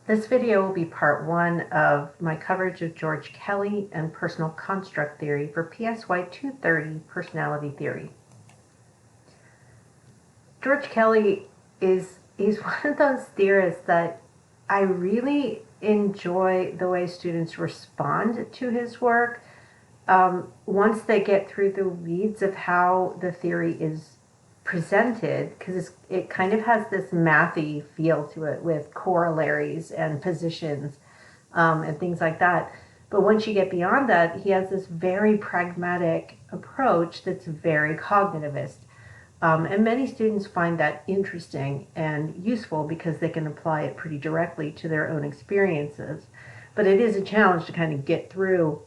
This video will be part one of my coverage of George Kelly and personal construct theory for PSY 230 personality theory. George Kelly he's one of those theorists that I really enjoy the way students respond to his work once they get through the weeds of how the theory is presented, because it kind of has this mathy feel to it with corollaries and positions and things like that. But once you get beyond that, he has this very pragmatic approach that's very cognitivist. And many students find that interesting and useful because they can apply it pretty directly to their own experiences. But it is a challenge to kind of get through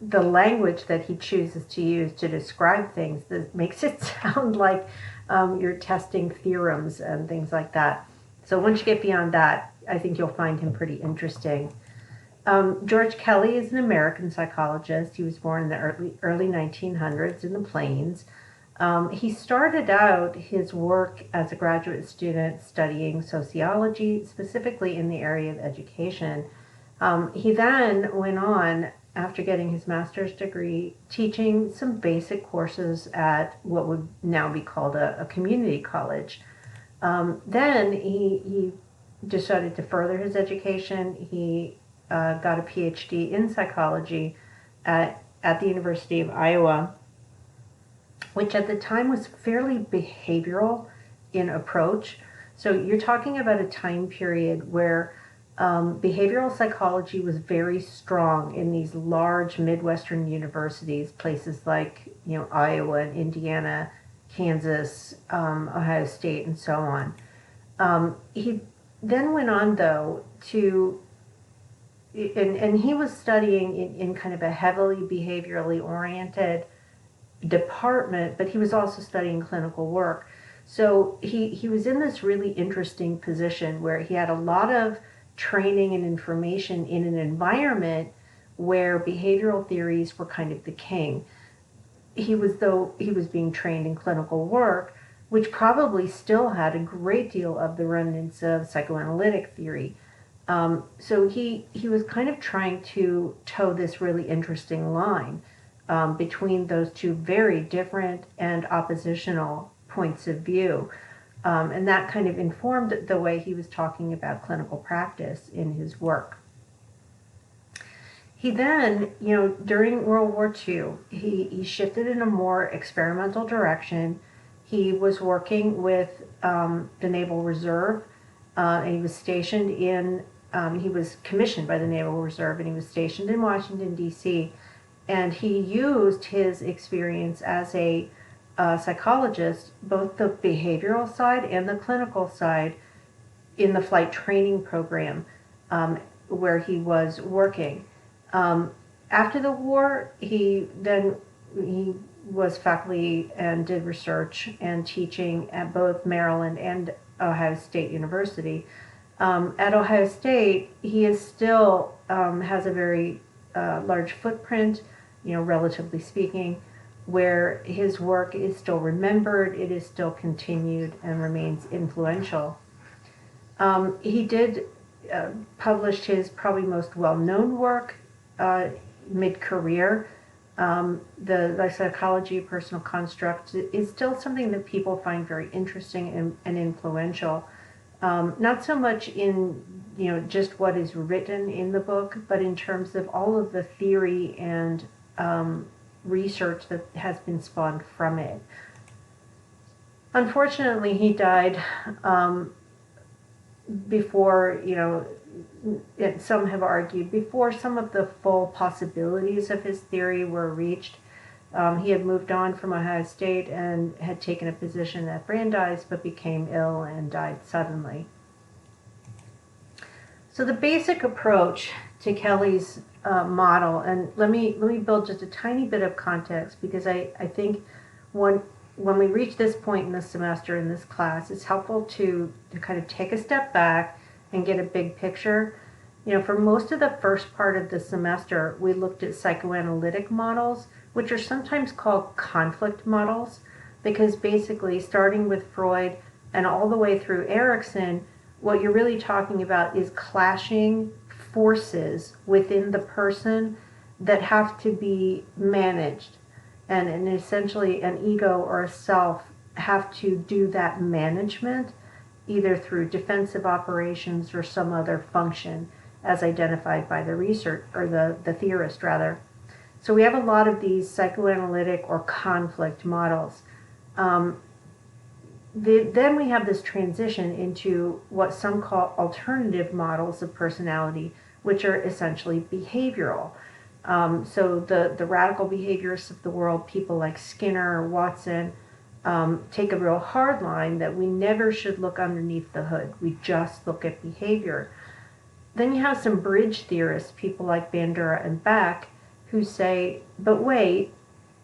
the language that he chooses to use to describe things that makes it sound like you're testing theorems and things like that. So once you get beyond that, I think you'll find him pretty interesting. George Kelly is an American psychologist. He was born in the early 1900s in the Plains. He started out his work as a graduate student studying sociology, specifically in the area of education. He then went on, after getting his master's degree, teaching some basic courses at what would now be called a community college. Then he decided to further his education. He got a PhD in psychology at the University of Iowa, which at the time was fairly behavioral in approach. So you're talking about a time period where behavioral psychology was very strong in these large Midwestern universities, places like Iowa and Indiana, Kansas, Ohio State, and so on. He then went on, though, and he was studying in kind of a heavily behaviorally oriented department, but he was also studying clinical work. So he was in this really interesting position where he had a lot of training and information in an environment where behavioral theories were kind of the king. He was being trained in clinical work, which probably still had a great deal of the remnants of psychoanalytic theory. So he was kind of trying to toe this really interesting line between those two very different and oppositional points of view. And that kind of informed the way he was talking about clinical practice in his work. He then, during World War II, he shifted in a more experimental direction. He was working with the Naval Reserve, and he was stationed he was commissioned by the Naval Reserve, and he was stationed in Washington, D.C., and he used his experience as a psychologist, both the behavioral side and the clinical side, in the flight training program where he was working. After the war, he was faculty and did research and teaching at both Maryland and Ohio State University. At Ohio State, he is still has a very large footprint, relatively speaking, where his work is still remembered, it is still continued, and remains influential. He did publish his probably most well-known work mid-career. The psychology of personal construct is still something that people find very interesting and influential. Not so much in just what is written in the book, but in terms of all of the theory and research that has been spawned from it. Unfortunately, he died before, some have argued, before some of the full possibilities of his theory were reached. He had moved on from Ohio State and had taken a position at Brandeis, but became ill and died suddenly. So the basic approach to Kelly's model, and let me build just a tiny bit of context, because I think when we reach this point in the semester in this class, it's helpful to kind of take a step back and get a big picture. For most of the first part of the semester, we looked at psychoanalytic models, which are sometimes called conflict models, because basically starting with Freud and all the way through Erikson, what you're really talking about is clashing forces within the person that have to be managed. And essentially an ego or a self have to do that management either through defensive operations or some other function as identified by the research, or the theorist rather. So we have a lot of these psychoanalytic or conflict models. Then we have this transition into what some call alternative models of personality, which are essentially behavioral. So the radical behaviorists of the world, people like Skinner or Watson, take a real hard line that we never should look underneath the hood. We just look at behavior. Then you have some bridge theorists, people like Bandura and Beck, who say, but wait,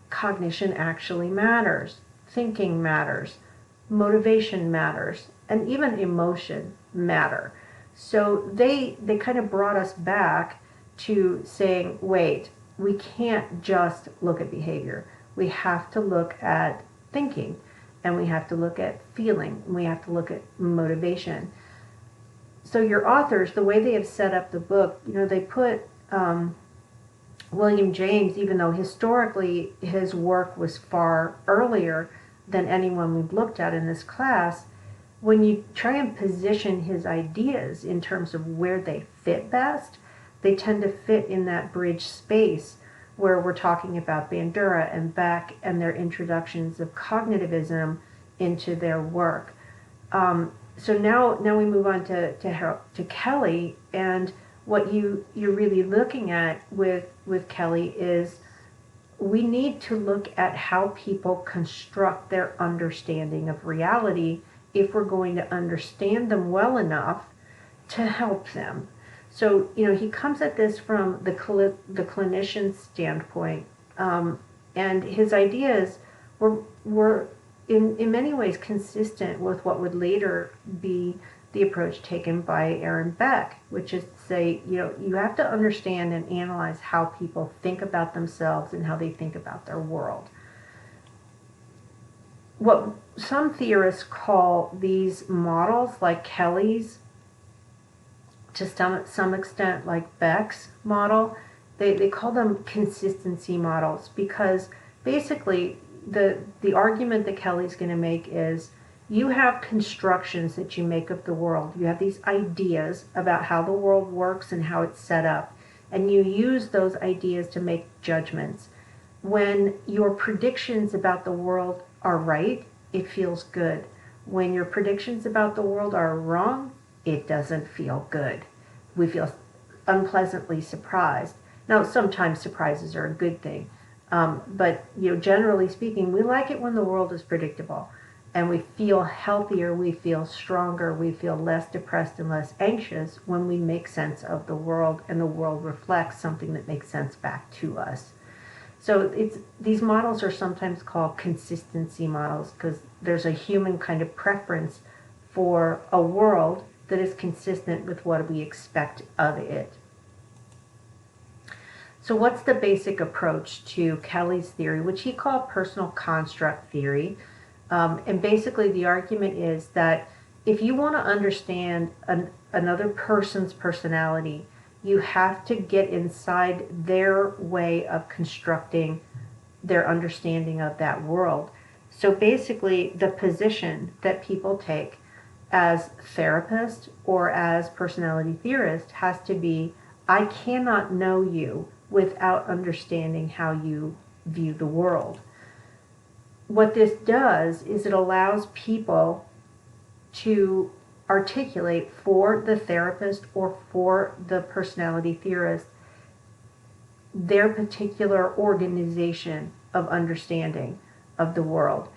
cognition actually matters. Thinking matters. Motivation matters. And even emotion matter. So they kind of brought us back to saying, wait, we can't just look at behavior. We have to look at thinking, and we have to look at feeling, and we have to look at motivation. So your authors, the way they have set up the book, they put William James, even though historically his work was far earlier than anyone we've looked at in this class, when you try and position his ideas in terms of where they fit best, they tend to fit in that bridge space where we're talking about Bandura and Beck and their introductions of cognitivism into their work. So now we move on to Kelly, and what you're really looking at with Kelly is we need to look at how people construct their understanding of reality if we're going to understand them well enough to help them. So, he comes at this from the clinician's standpoint, and his ideas were in many ways consistent with what would later be the approach taken by Aaron Beck, which is to say, you have to understand and analyze how people think about themselves and how they think about their world. What some theorists call these models, like Kelly's, to some extent like Beck's model, they call them consistency models, because basically the argument that Kelly's going to make is you have constructions that you make of the world. You have these ideas about how the world works and how it's set up, and you use those ideas to make judgments. When your predictions about the world are right, it feels good. When your predictions about the world are wrong, it doesn't feel good. We feel unpleasantly surprised. Now, sometimes surprises are a good thing, but generally speaking, we like it when the world is predictable, and we feel healthier, we feel stronger, we feel less depressed and less anxious when we make sense of the world, and the world reflects something that makes sense back to us. So these models are sometimes called consistency models because there's a human kind of preference for a world that is consistent with what we expect of it. So what's the basic approach to Kelly's theory, which he called personal construct theory? And basically the argument is that if you want to understand another person's personality, you have to get inside their way of constructing their understanding of that world. So basically the position that people take as therapist or as personality theorist has to be, I cannot know you without understanding how you view the world. What this does is it allows people to articulate for the therapist or for the personality theorist their particular organization of understanding of the world.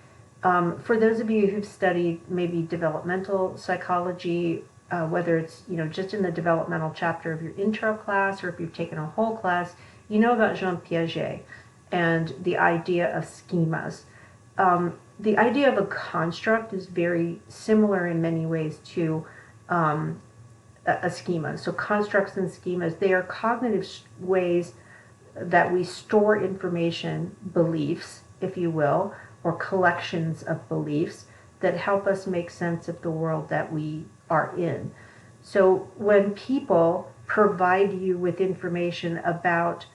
For those of you who've studied maybe developmental psychology, whether it's just in the developmental chapter of your intro class or if you've taken a whole class, you know about Jean Piaget and the idea of schemas. The idea of a construct is very similar in many ways to a schema. So constructs and schemas, they are cognitive ways that we store information, beliefs, if you will, or collections of beliefs that help us make sense of the world that we are in. So when people provide you with information about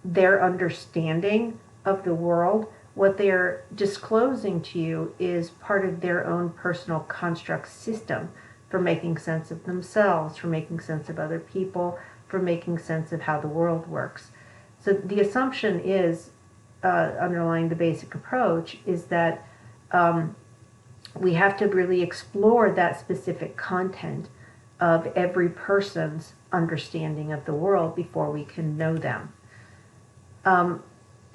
their understanding of the world, what they're disclosing to you is part of their own personal construct system for making sense of themselves, for making sense of other people, for making sense of how the world works. So the assumption is, underlying the basic approach, is that we have to really explore that specific content of every person's understanding of the world before we can know them.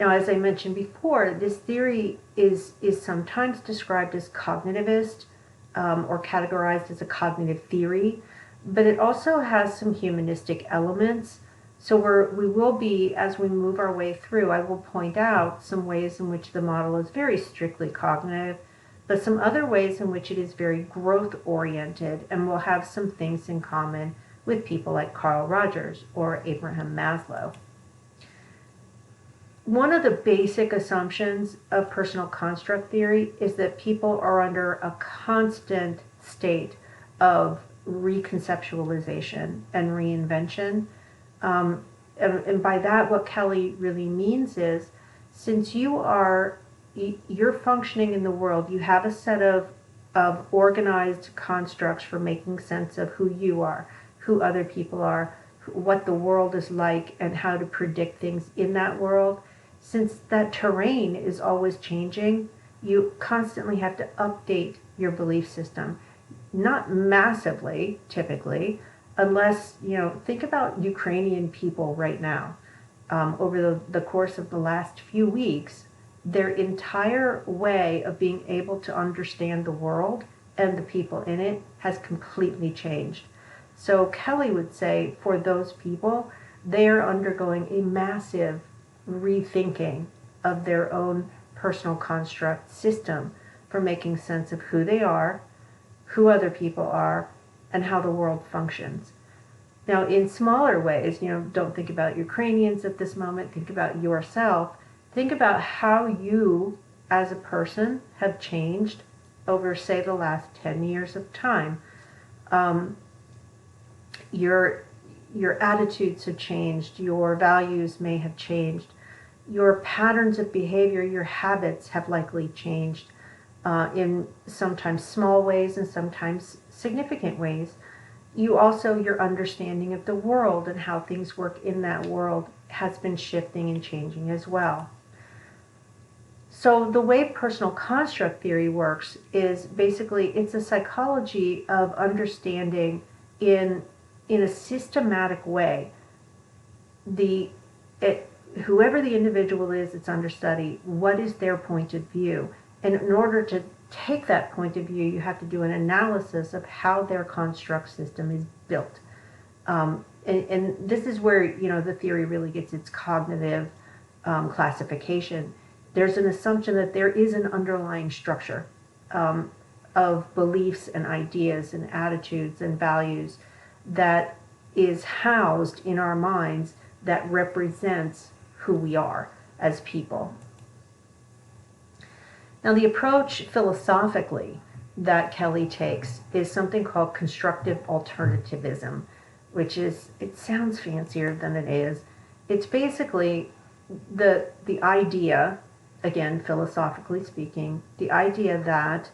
Now, as I mentioned before, this theory is sometimes described as cognitivist, or categorized as a cognitive theory, but it also has some humanistic elements. So we will be, as we move our way through, I will point out some ways in which the model is very strictly cognitive, but some other ways in which it is very growth-oriented and will have some things in common with people like Carl Rogers or Abraham Maslow. One of the basic assumptions of personal construct theory is that people are under a constant state of reconceptualization and reinvention. And by that, what Kelly really means is, since you're functioning in the world, you have a set of organized constructs for making sense of who you are, who other people are, what the world is like, and how to predict things in that world. Since that terrain is always changing, you constantly have to update your belief system. Not massively, typically, unless, think about Ukrainian people right now. Over the course of the last few weeks, their entire way of being able to understand the world and the people in it has completely changed. So Kelly would say, for those people, they are undergoing a massive rethinking of their own personal construct system for making sense of who they are, who other people are, and how the world functions. Now, in smaller ways, don't think about Ukrainians at this moment, think about yourself. Think about how you, as a person, have changed over, say, the last 10 years of time. Your attitudes have changed, your values may have changed, your patterns of behavior, your habits have likely changed in sometimes small ways and sometimes significant ways. Your understanding of the world and how things work in that world has been shifting and changing as well. So the way personal construct theory works is basically it's a psychology of understanding in a systematic way whoever the individual is that's under study, what is their point of view? And in order to take that point of view, you have to do an analysis of how their construct system is built. And this is where, the theory really gets its cognitive classification. There's an assumption that there is an underlying structure of beliefs and ideas and attitudes and values that is housed in our minds that represents who we are as people. Now, the approach philosophically that Kelly takes is something called Constructive Alternativism, which is, it sounds fancier than it is. It's basically the idea, again, philosophically speaking, the idea that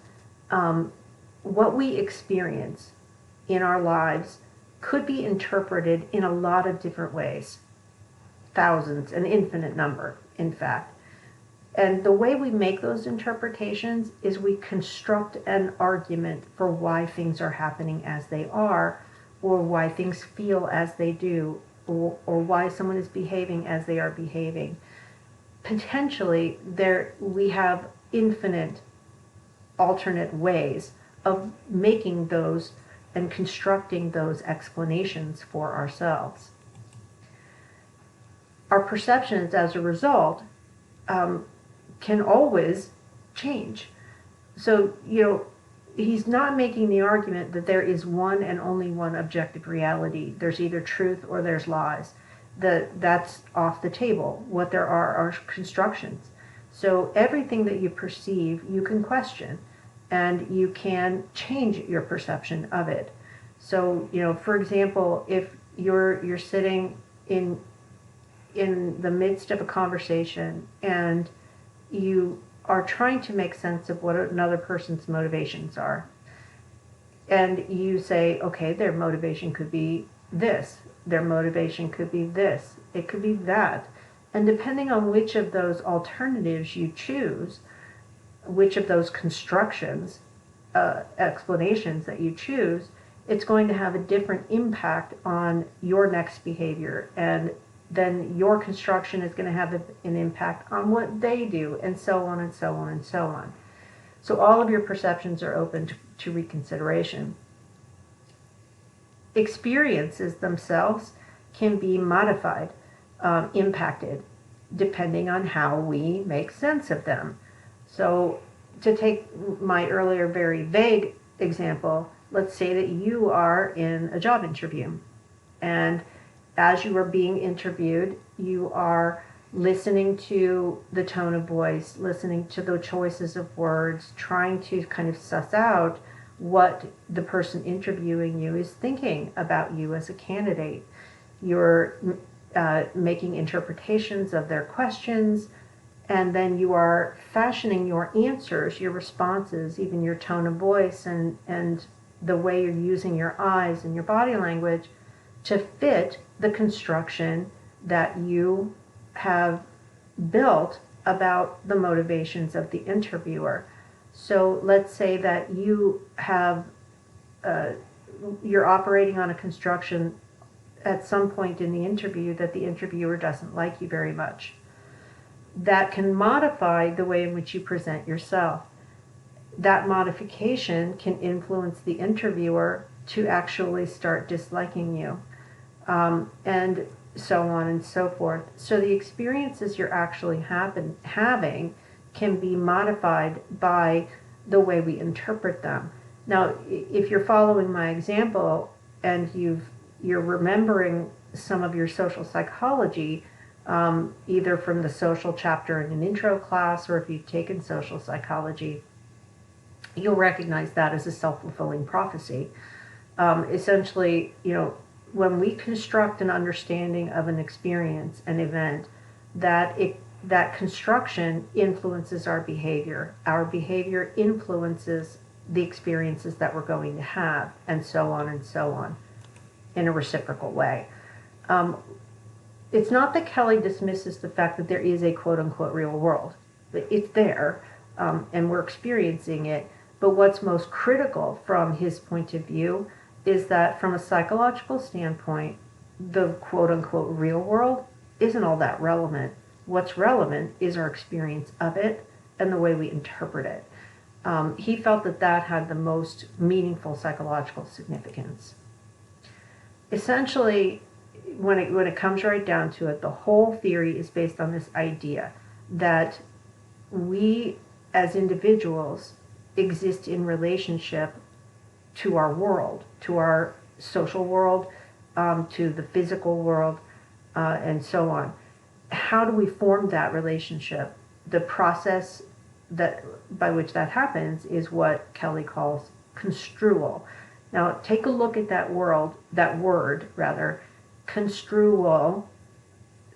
what we experience in our lives could be interpreted in a lot of different ways. Thousands, an infinite number, in fact. And the way we make those interpretations is we construct an argument for why things are happening as they are, or why things feel as they do, or why someone is behaving as they are behaving. Potentially, we have infinite alternate ways of making those and constructing those explanations for ourselves. Our perceptions, as a result, can always change. So, he's not making the argument that there is one and only one objective reality. There's either truth or there's lies. That's off the table. What there are constructions. So everything that you perceive, you can question, and you can change your perception of it. So, for example, if you're sitting in the midst of a conversation and you are trying to make sense of what another person's motivations are, and you say, okay, their motivation could be this, their motivation could be this, it could be that. And depending on which of those alternatives you choose, which of those constructions, explanations that you choose, it's going to have a different impact on your next behavior. And then your construction is going to have an impact on what they do, and so on and so on and so on. So all of your perceptions are open to reconsideration. Experiences themselves can be modified, impacted, depending on how we make sense of them. So to take my earlier very vague example, let's say that you are in a job interview, and as you are being interviewed, you are listening to the tone of voice, listening to the choices of words, trying to kind of suss out what the person interviewing you is thinking about you as a candidate. You're making interpretations of their questions, and then you are fashioning your answers, your responses, even your tone of voice and the way you're using your eyes and your body language to fit the construction that you have built about the motivations of the interviewer. So let's say that you have, you're operating on a construction at some point in the interview that the interviewer doesn't like you very much. That can modify the way in which you present yourself. That modification can influence the interviewer to actually start disliking you, and so on and so forth. So the experiences you're actually having can be modified by the way we interpret them. Now, if you're following my example and you're remembering some of your social psychology, either from the social chapter in an intro class or if you've taken social psychology, you'll recognize that as a self-fulfilling prophecy. Essentially, when we construct an understanding of an experience, an event, that construction influences our behavior. Our behavior influences the experiences that we're going to have, and so on, in a reciprocal way. It's not that Kelly dismisses the fact that there is a quote-unquote real world. It's there, and we're experiencing it. But what's most critical from his point of view is that from a psychological standpoint, the quote-unquote real world isn't all that relevant. What's relevant is our experience of it and the way we interpret it. He felt that had the most meaningful psychological significance. Essentially, when it comes right down to it, the whole theory is based on this idea that we as individuals exist in relationship to our world, to our social world, to the physical world, and so on. How do we form that relationship? The process by which that happens is what Kelly calls construal. Now, take a look at that word, construal.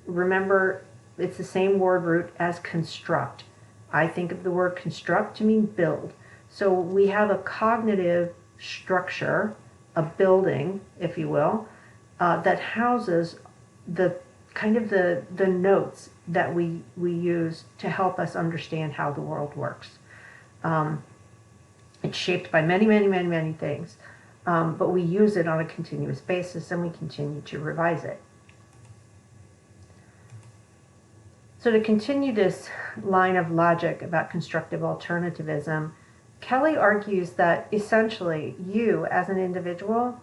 Remember, it's the same word root as construct. I think of the word construct to mean build. So we have a cognitive structure, a building, if you will, that houses the kind of the notes that we use to help us understand how the world works. It's shaped by many, many, many, many things, but we use it on a continuous basis and we continue to revise it. So to continue this line of logic about constructive alternativism, Kelly argues that essentially you as an individual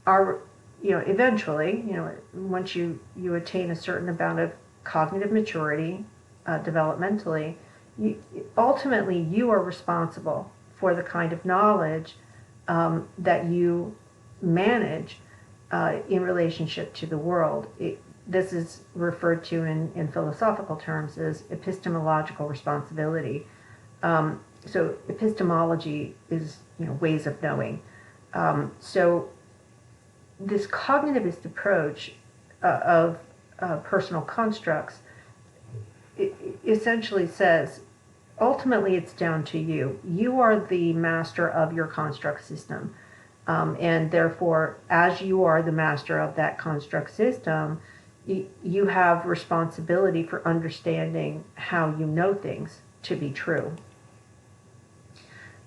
are, eventually, once you attain a certain amount of cognitive maturity, developmentally, ultimately you are responsible for the kind of knowledge that you manage in relationship to the world. This is referred to in philosophical terms as epistemological responsibility. So epistemology is ways of knowing. So this cognitivist approach of personal constructs essentially says, ultimately it's down to you. You are the master of your construct system. And therefore, as you are the master of that construct system, you have responsibility for understanding how you know things to be true.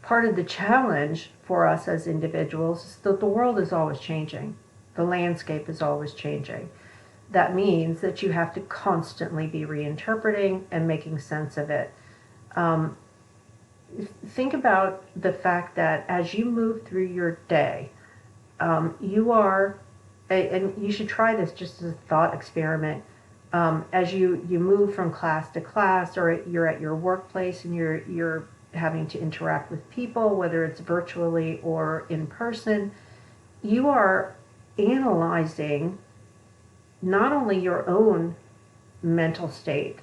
Part of the challenge for us as individuals is that the world is always changing. The landscape is always changing. That means that you have to constantly be reinterpreting and making sense of it. Think about the fact that as you move through your day, you are, and you should try this just as a thought experiment, as you move from class to class, or you're at your workplace and you're having to interact with people, whether it's virtually or in person, you are analyzing not only your own mental state,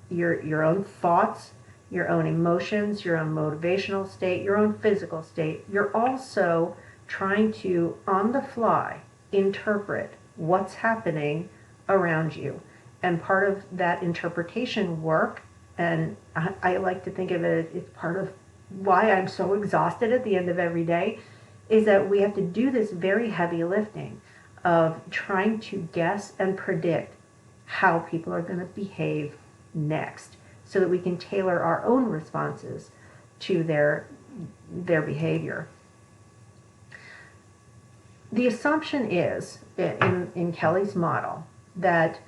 your own thoughts, your own emotions, your own motivational state, your own physical state. You're also trying to, on the fly, interpret what's happening around you. And part of that interpretation work, and I like to think of it as part of why I'm so exhausted at the end of every day, is that we have to do this very heavy lifting of trying to guess and predict how people are going to behave next, so that we can tailor our own responses to their behavior. The assumption is, in Kelly's model, that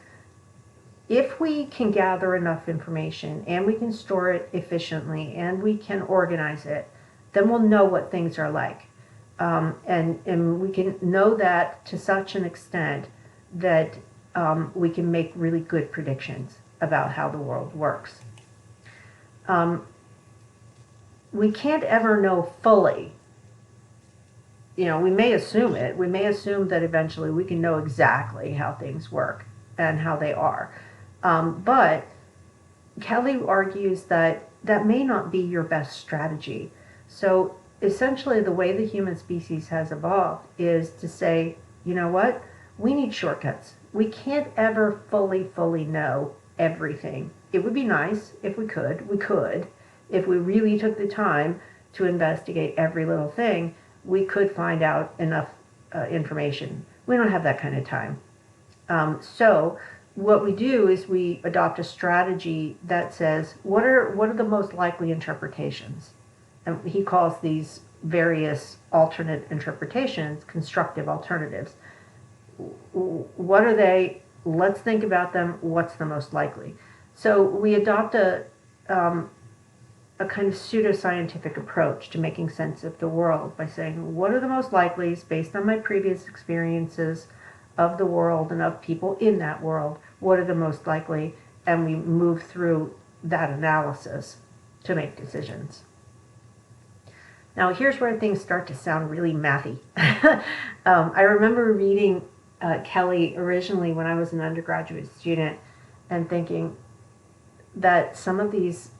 if we can gather enough information and we can store it efficiently and we can organize it, then we'll know what things are like. And we can know that to such an extent that we can make really good predictions about how the world works. We can't ever know fully. We may assume it. We may assume that eventually we can know exactly how things work and how they are. But Kelly argues that that may not be your best strategy. So essentially the way the human species has evolved is to say, you know what? We need shortcuts. We can't ever fully know everything. It would be nice if we could. We could. If we really took the time to investigate every little thing, we could find out enough information. We don't have that kind of time. So what we do is we adopt a strategy that says, what are the most likely interpretations? And he calls these various alternate interpretations constructive alternatives. What are they? Let's think about them. What's the most likely? So we adopt a kind of pseudoscientific approach to making sense of the world by saying, what are the most likelies based on my previous experiences of the world and of people in that world? What are the most likely? And we move through that analysis to make decisions. Now, here's where things start to sound really mathy. I remember reading Kelly originally when I was an undergraduate student and thinking that some of these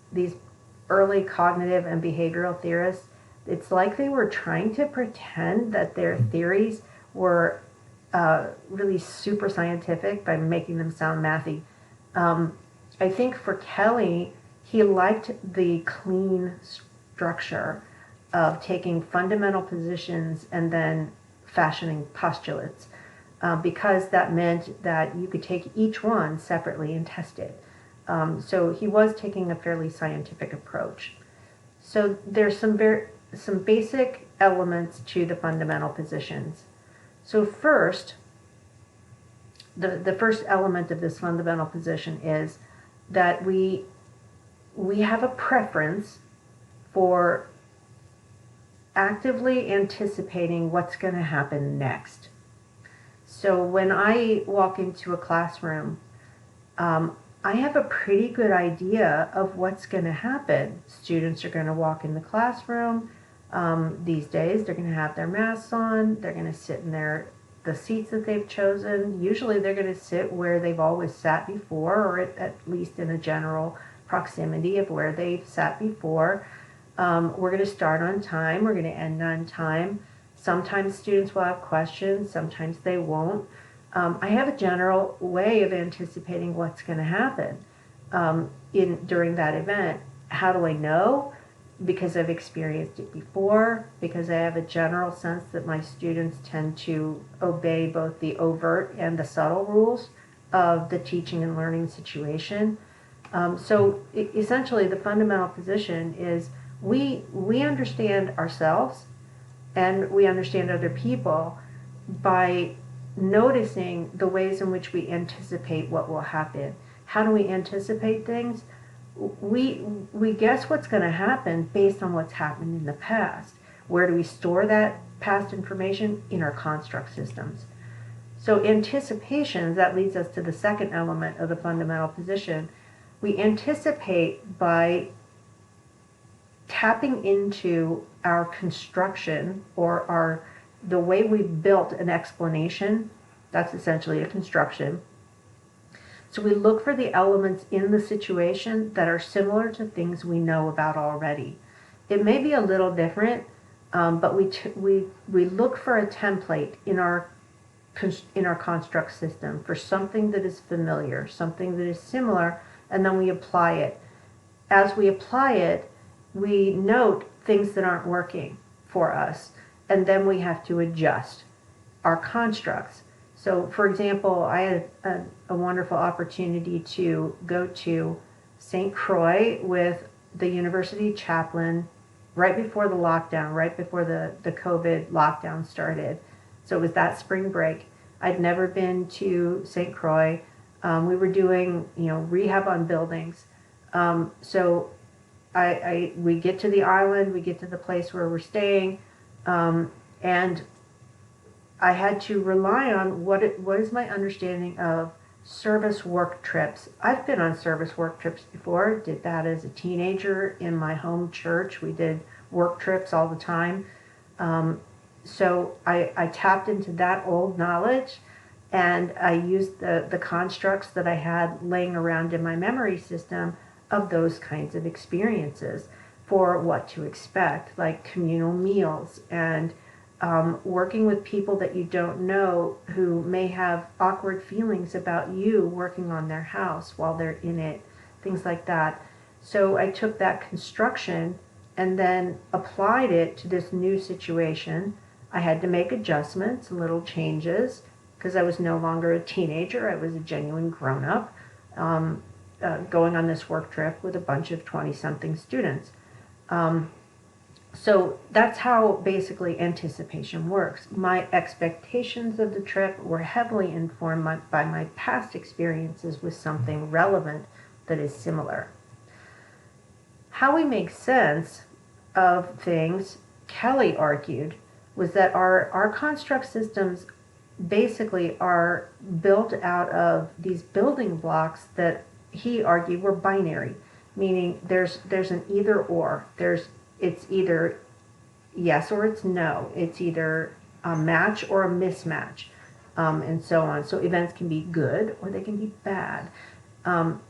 early cognitive and behavioral theorists, it's like they were trying to pretend that their theories were really super scientific by making them sound mathy. I think for Kelly, he liked the clean structure of taking fundamental positions and then fashioning postulates, because that meant that you could take each one separately and test it. So he was taking a fairly scientific approach. So there's some basic elements to the fundamental positions. So first, the first element of this fundamental position is that we have a preference for actively anticipating what's going to happen next. So when I walk into a classroom, I have a pretty good idea of what's going to happen. Students are going to walk in the classroom. These days, they're going to have their masks on. They're going to sit in the seats that they've chosen. Usually, they're going to sit where they've always sat before, or at least in a general proximity of where they've sat before. We're going to start on time. We're going to end on time. Sometimes students will have questions, sometimes they won't. I have a general way of anticipating what's going to happen during that event. How do I know? Because I've experienced it before, because I have a general sense that my students tend to obey both the overt and the subtle rules of the teaching and learning situation. So essentially the fundamental position is we understand ourselves and we understand other people by noticing the ways in which we anticipate what will happen. How do we anticipate things? We guess what's going to happen based on what's happened in the past. Where do we store that past information? In our construct systems. So anticipation, that leads us to the second element of the fundamental position. We anticipate by tapping into our construction or the way we built an explanation. That's essentially a construction. So we look for the elements in the situation that are similar to things we know about already. It may be a little different, but we look for a template in our construct system for something that is familiar, something that is similar, and then we apply it. As we apply it, we note things that aren't working for us, and then we have to adjust our constructs. So, for example, I had a wonderful opportunity to go to St. Croix with the university chaplain right before the lockdown, right before the COVID lockdown started. So it was that spring break. I'd never been to St. Croix. We were doing, rehab on buildings. So we get to the island, we get to the place where we're staying, and I had to rely on what is my understanding of service work trips. I've been on service work trips before, did that as a teenager in my home church. We did work trips all the time. So I tapped into that old knowledge, and I used the constructs that I had laying around in my memory system of those kinds of experiences for what to expect, like communal meals and working with people that you don't know who may have awkward feelings about you working on their house while they're in it, things like that. So I took that construction and then applied it to this new situation. I had to make adjustments, little changes, because I was no longer a teenager. I was a genuine grown-up going on this work trip with a bunch of 20-something students. So that's how basically anticipation works. My expectations of the trip were heavily informed by my past experiences with something relevant that is similar. How we make sense of things, Kelly argued, was that our construct systems basically are built out of these building blocks that he argued were binary, meaning there's an either or. It's either yes or it's no. It's either a match or a mismatch, and so on. So events can be good or they can be bad.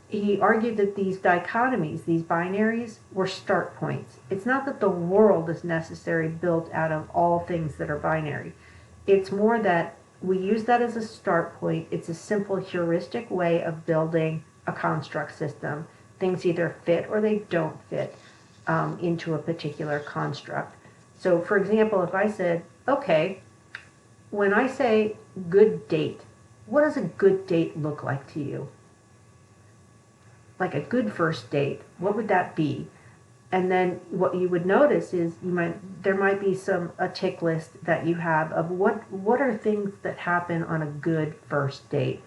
He argued that these dichotomies, these binaries, were start points. It's not that the world is necessarily built out of all things that are binary. It's more that we use that as a start point. It's a simple heuristic way of building a construct system. Things either fit or they don't fit into a particular construct. So for example, if I said, okay, when I say good date, what does a good date look like to you? Like a good first date, what would that be? And then what you would notice is there might be a tick list that you have of what are things that happen on a good first date.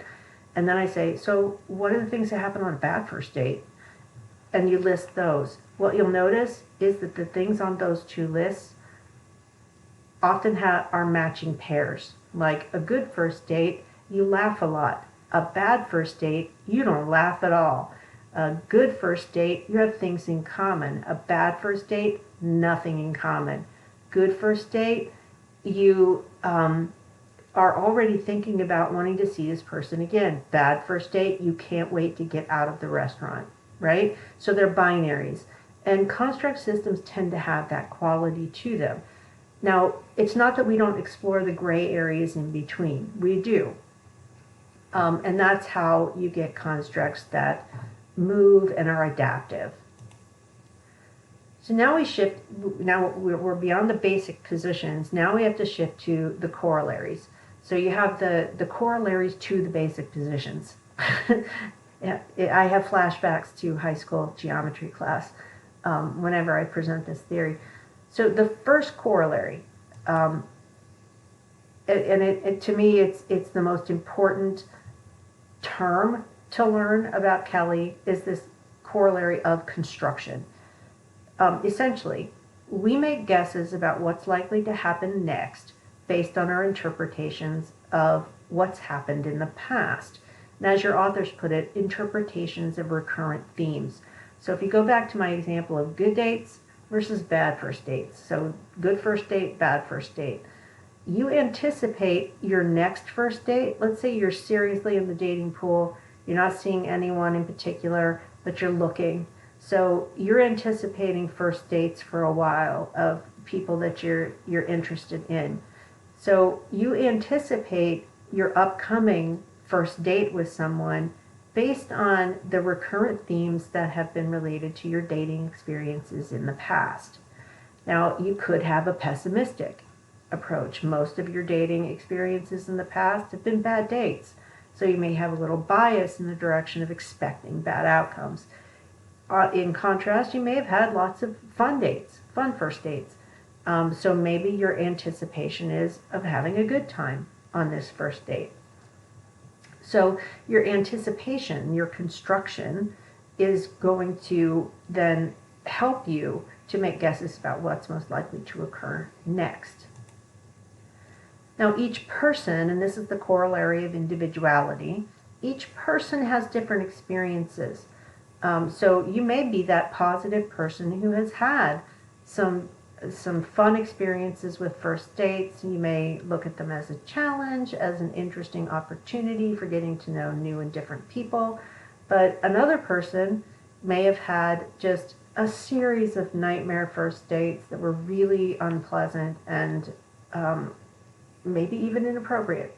And then I say, so what are the things that happen on a bad first date? And you list those. What you'll notice is that the things on those two lists often are matching pairs. Like a good first date, you laugh a lot. A bad first date, you don't laugh at all. A good first date, you have things in common. A bad first date, nothing in common. Good first date, you are already thinking about wanting to see this person again. Bad first date, you can't wait to get out of the restaurant, right? So they're binaries. And construct systems tend to have that quality to them. Now, it's not that we don't explore the gray areas in between. We do. And that's how you get constructs that move and are adaptive. So now we shift, now we're beyond the basic positions. Now we have to shift to the corollaries. So you have the corollaries to the basic positions. Yeah, I have flashbacks to high school geometry class whenever I present this theory. So the first corollary, and to me, it's the most important term to learn about Kelly, is this corollary of construction. Essentially, we make guesses about what's likely to happen next based on our interpretations of what's happened in the past. And as your authors put it, interpretations of recurrent themes. So if you go back to my example of good dates versus bad first dates, so good first date, bad first date, you anticipate your next first date. Let's say you're seriously in the dating pool, you're not seeing anyone in particular, but you're looking. So you're anticipating first dates for a while of people that you're interested in. So you anticipate your upcoming first date with someone based on the recurrent themes that have been related to your dating experiences in the past. Now, you could have a pessimistic approach. Most of your dating experiences in the past have been bad dates. So you may have a little bias in the direction of expecting bad outcomes. In contrast, you may have had lots of fun dates, fun first dates. So maybe your anticipation is of having a good time on this first date. So your anticipation, your construction, is going to then help you to make guesses about what's most likely to occur next. Now, each person, and this is the corollary of individuality, each person has different experiences. So you may be that positive person who has had some fun experiences with first dates. You may look at them as a challenge, as an interesting opportunity for getting to know new and different people. But another person may have had just a series of nightmare first dates that were really unpleasant and maybe even inappropriate.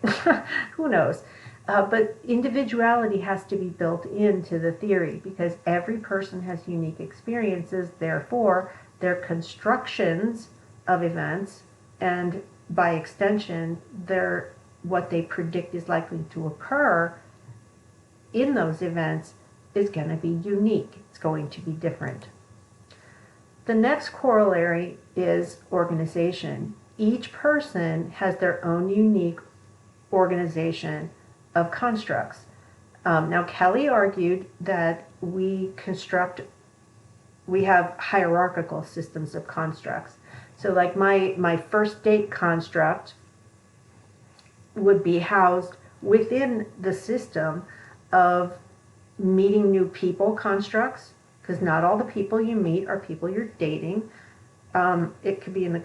Who knows? But individuality has to be built into the theory because every person has unique experiences. Therefore, their constructions of events and by extension, what they predict is likely to occur in those events is going to be unique. It's going to be different. The next corollary is organization. Each person has their own unique organization of constructs. Now, Kelly argued that we have hierarchical systems of constructs. So like my first date construct would be housed within the system of meeting new people constructs, because not all the people you meet are people you're dating. It could be in the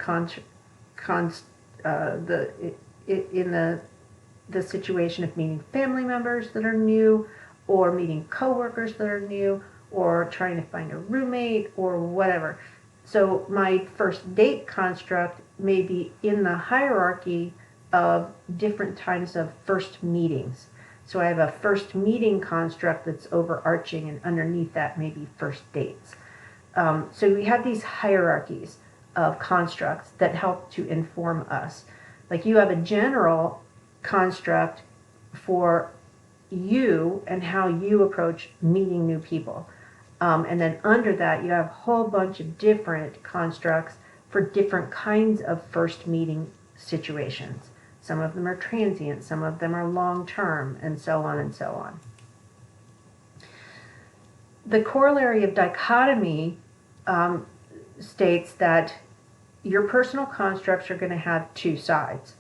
situation of meeting family members that are new, or meeting coworkers that are new, or trying to find a roommate, or whatever. So my first date construct may be in the hierarchy of different types of first meetings. So I have a first meeting construct that's overarching, and underneath that may be first dates. So we have these hierarchies of constructs that help to inform us. Like you have a general construct for you and how you approach meeting new people. And then under that, you have a whole bunch of different constructs for different kinds of first meeting situations. Some of them are transient, some of them are long-term, and so on and so on. The corollary of dichotomy states that your personal constructs are going to have two sides,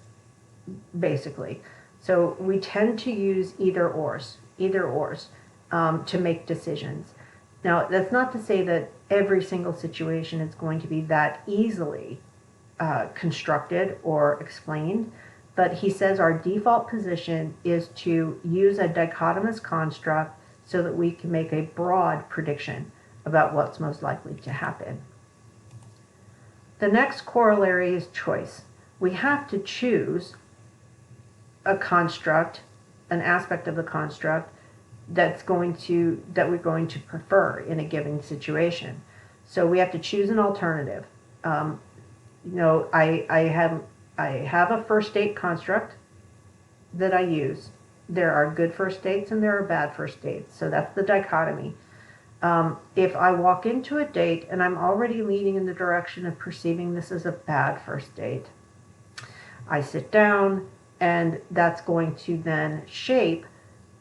basically. So we tend to use either ors to make decisions. Now, that's not to say that every single situation is going to be that easily constructed or explained, but he says our default position is to use a dichotomous construct so that we can make a broad prediction about what's most likely to happen. The next corollary is choice. We have to choose a construct, an aspect of the construct that we're going to prefer in a given situation. So we have to choose an alternative. I have a first date construct that I use. There are good first dates and there are bad first dates. So that's the dichotomy. If I walk into a date and I'm already leaning in the direction of perceiving this as a bad first date, I sit down, and that's going to then shape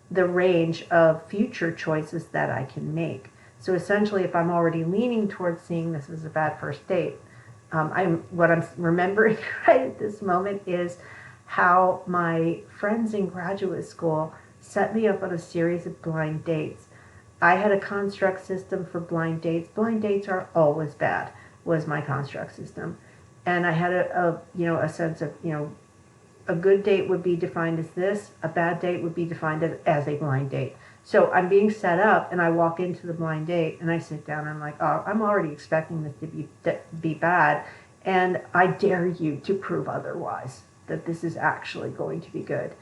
the range of future choices that I can make. So essentially, if I'm already leaning towards seeing this as a bad first date, what I'm remembering right at this moment is how my friends in graduate school set me up on a series of blind dates. I had a construct system for blind dates. Blind dates are always bad, was my construct system. And I had a sense of, a good date would be defined as this, a bad date would be defined as a blind date. So I'm being set up, and I walk into the blind date, and I sit down, and I'm like, oh, I'm already expecting this to be bad, and I dare you to prove otherwise, that this is actually going to be good.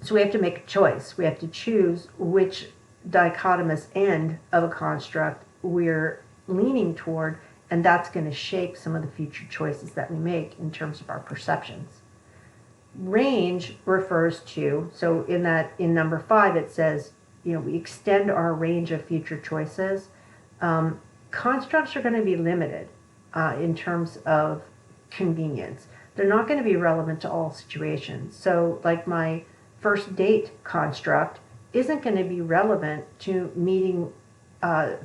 So we have to make a choice. We have to choose which dichotomous end of a construct we're leaning toward, and that's going to shape some of the future choices that we make in terms of our perceptions. Range refers to, so in number 5 it says, we extend our range of future choices. Constructs are going to be limited in terms of convenience. They're not going to be relevant to all situations. So like my first date construct isn't going to be relevant to meeting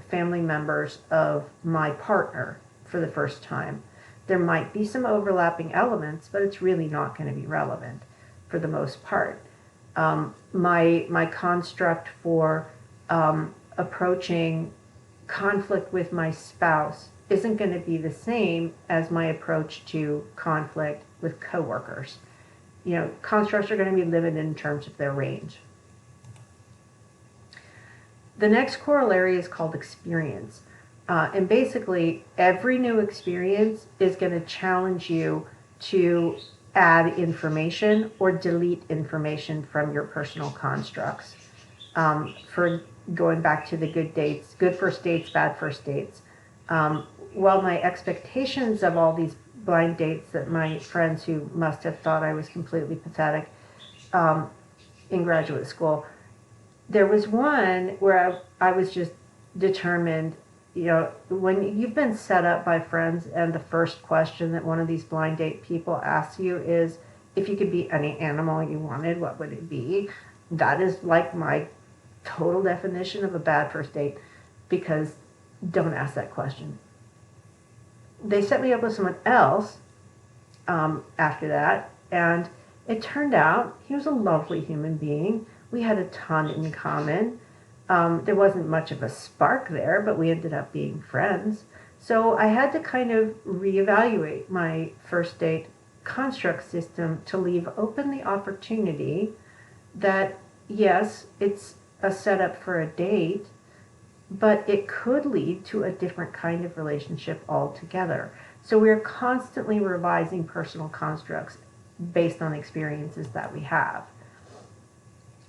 family members of my partner for the first time. There might be some overlapping elements, but it's really not going to be relevant for the most part. My construct for approaching conflict with my spouse isn't going to be the same as my approach to conflict with coworkers. Constructs are going to be limited in terms of their range. The next corollary is called experience. And basically, every new experience is going to challenge you to add information or delete information from your personal constructs. For going back to the good first dates, bad first dates. While my expectations of all these blind dates that my friends who must have thought I was completely pathetic in graduate school, there was one where I was just determined, when you've been set up by friends and the first question that one of these blind date people asks you is, if you could be any animal you wanted, what would it be? That is like my total definition of a bad first date, because don't ask that question. They set me up with someone else after that, and it turned out he was a lovely human being. We had a ton in common. There wasn't much of a spark there, but we ended up being friends. So I had to kind of reevaluate my first date construct system to leave open the opportunity that, yes, it's a setup for a date, but it could lead to a different kind of relationship altogether. So we're constantly revising personal constructs based on experiences that we have.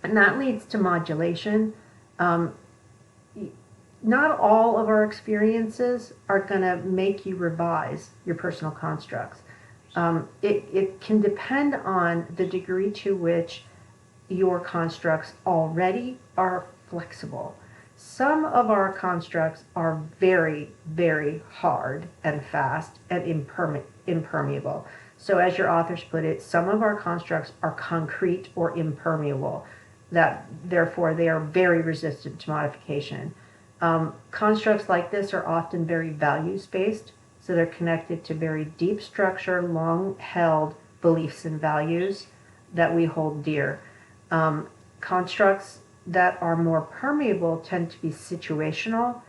And that leads to modulation. Not all of our experiences are going to make you revise your personal constructs. It can depend on the degree to which your constructs already are flexible. Some of our constructs are very, very hard and fast and impermeable. So as your authors put it, some of our constructs are concrete or impermeable, that therefore they are very resistant to modification. Constructs like this are often very values-based, so they're connected to very deep structure, long-held beliefs and values that we hold dear. Constructs that are more permeable tend to be situational,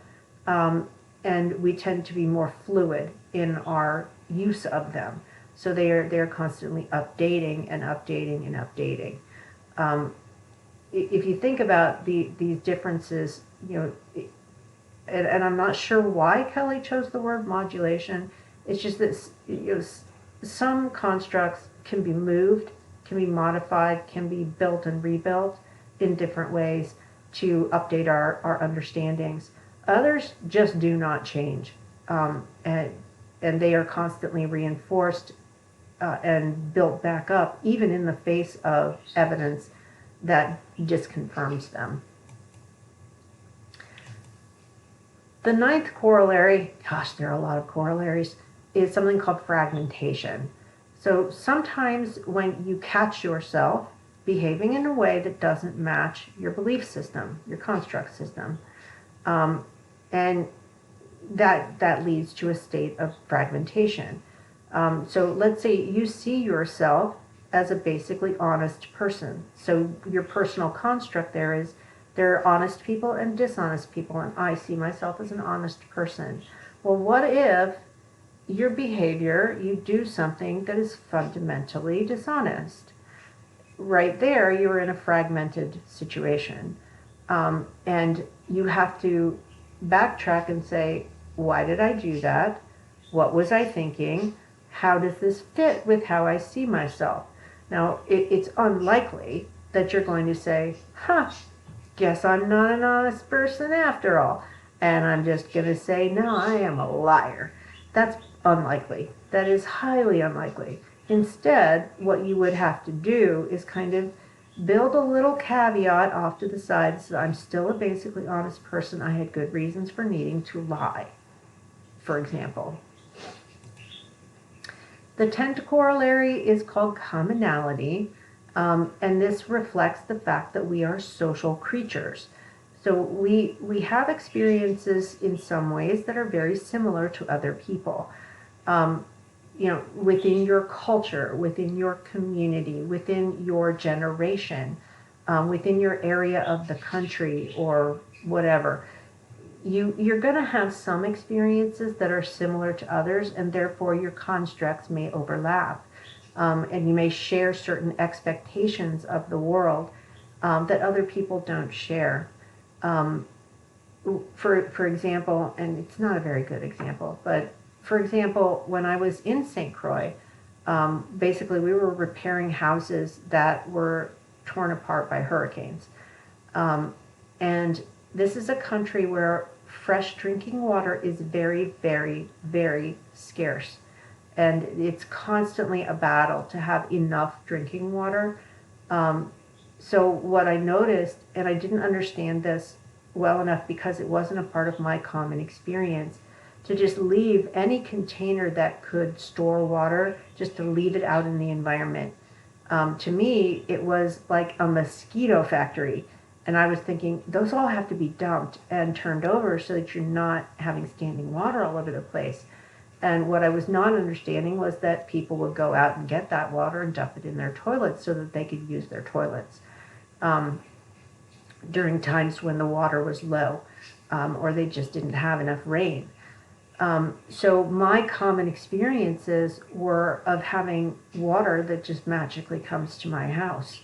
and we tend to be more fluid in our use of them. So they're constantly updating and updating and updating. If you think about these differences, and I'm not sure why Kelly chose the word modulation. It's just that some constructs can be moved, can be modified, can be built and rebuilt in different ways to update our understandings. Others just do not change, and they are constantly reinforced and built back up, even in the face of evidence that disconfirms them. The ninth corollary, gosh, there are a lot of corollaries, is something called fragmentation. So sometimes when you catch yourself behaving in a way that doesn't match your belief system, your construct system, and that leads to a state of fragmentation. So let's say you see yourself as a basically honest person. So your personal construct there are honest people and dishonest people, and I see myself as an honest person. Well, what if your behavior, you do something that is fundamentally dishonest? Right there, you're in a fragmented situation. And you have to backtrack and say, why did I do that? What was I thinking? How does this fit with how I see myself? Now, it's unlikely that you're going to say, guess I'm not an honest person after all. And I'm just going to say, no, I am a liar. That's unlikely. That is highly unlikely. Instead, what you would have to do is kind of build a little caveat off to the side so I'm still a basically honest person. I had good reasons for needing to lie, for example. The 10th corollary is called commonality, and this reflects the fact that we are social creatures. So we have experiences in some ways that are very similar to other people. Within your culture, within your community, within your generation, within your area of the country or whatever. You're going to have some experiences that are similar to others, and therefore your constructs may overlap. And you may share certain expectations of the world that other people don't share. For example, and it's not a very good example, but for example, when I was in St. Croix, basically we were repairing houses that were torn apart by hurricanes. And this is a country where fresh drinking water is very, very, very scarce. And it's constantly a battle to have enough drinking water. So what I noticed, and I didn't understand this well enough because it wasn't a part of my common experience, to just leave any container that could store water, just to leave it out in the environment. To me, it was like a mosquito factory. And I was thinking, those all have to be dumped and turned over so that you're not having standing water all over the place. And what I was not understanding was that people would go out and get that water and dump it in their toilets so that they could use their toilets during times when the water was low or they just didn't have enough rain. So my common experiences were of having water that just magically comes to my house.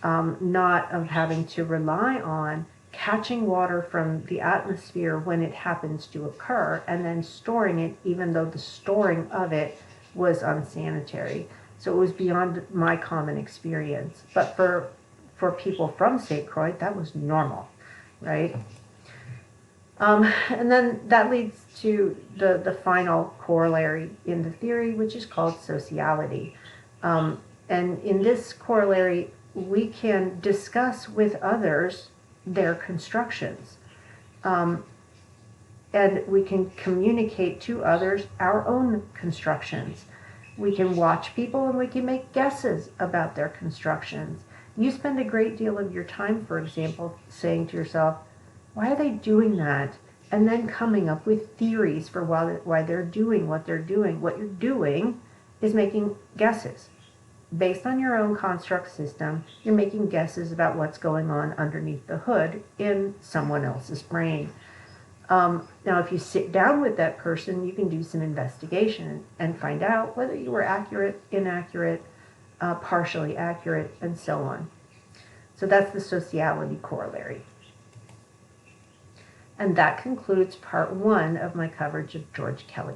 Not of having to rely on catching water from the atmosphere when it happens to occur and then storing it, even though the storing of it was unsanitary. So it was beyond my common experience. But for people from St. Croix, that was normal, right? And then that leads to the final corollary in the theory, which is called sociality. And in this corollary, we can discuss with others their constructions. And we can communicate to others our own constructions. We can watch people and we can make guesses about their constructions. You spend a great deal of your time, for example, saying to yourself, why are they doing that? And then coming up with theories for why they're doing what they're doing. What you're doing is making guesses. Based on your own construct system, you're making guesses about what's going on underneath the hood in someone else's brain. Now, if you sit down with that person, you can do some investigation and find out whether you were accurate, inaccurate, partially accurate, and so on. So that's the sociality corollary. And that concludes part 1 of my coverage of George Kelly.